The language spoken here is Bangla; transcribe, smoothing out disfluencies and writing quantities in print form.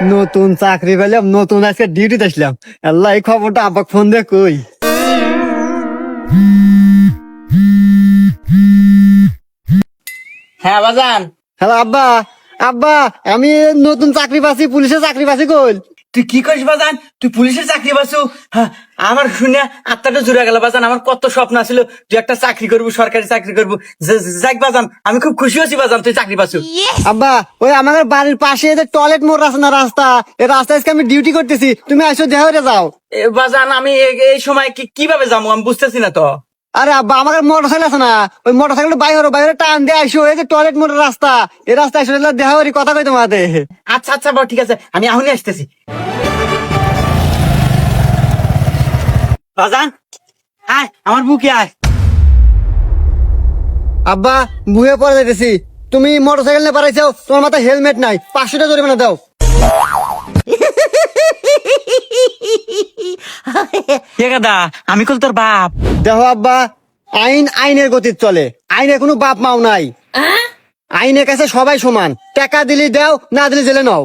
নতুন চাকরি পেলাম, নতুন আজকে ডিউটিতে আসলাম। আল্লাহ, এই খবরটা আব্বা ফোন দিয়ে কই। হ্যাঁ বাজান। হ্যালো আব্বা। আব্বা, আমি নতুন চাকরি পাচ্ছি, পুলিশের চাকরি পাচ্ছি। কই? তুই কি করিস বাজান? তুই পুলিশের চাকরি পাচ্ছু? হ্যাঁ, আমার শুনে আত্মাটা জুড়ে গেল বাজান। আমার কত স্বপ্ন ছিল তুই একটা চাকরি করবো, সরকারি চাকরি করবো। যাক বাজান, আমি খুব খুশি হচ্ছি বাজান তুই চাকরি পাচ্ছু। আব্বা, ওই আমাদের বাড়ির পাশে যে টয়লেট মোড় আছে না, রাস্তা, এই রাস্তায় আজকে আমি ডিউটি করতেছি। তুমি আসো, দেখা হয়ে যাও। বাজান আমি এই সময় কিভাবে যাবো আমি বুঝতেছি না তো। আরে আব্বা, আমাদের মোটর সাইকেল আছে না, ওই মোটর সাইকেল বাইরে বাইরে টান দিয়ে আসো। এই যে টয়লেট মোড়ের রাস্তা, এই রাস্তায় আসো, দেখা করি, কথা কই তোমাদের। আচ্ছা আচ্ছা বাবা, ঠিক আছে, আমি এখনই আসতেছি। বাজান আয়, আমার বুকে আয়। আব্বা, বুয়ে পড়ে যাইতেছি। তুমি মোটর সাইকেল নিয়ে পারাইছো, তোমার মাথায় হেলমেট নাই, 500 টাকা জরিমানা দাও। কে গাদা? আমি কল তোর বাপ। দেখো আব্বা, আইন আইনের গতির চলে, আইনের কোনো বাপ মাও নাই। আইনের কাছে সবাই সমান, টাকা দিলি দাও, না দিলি জেলে নাও।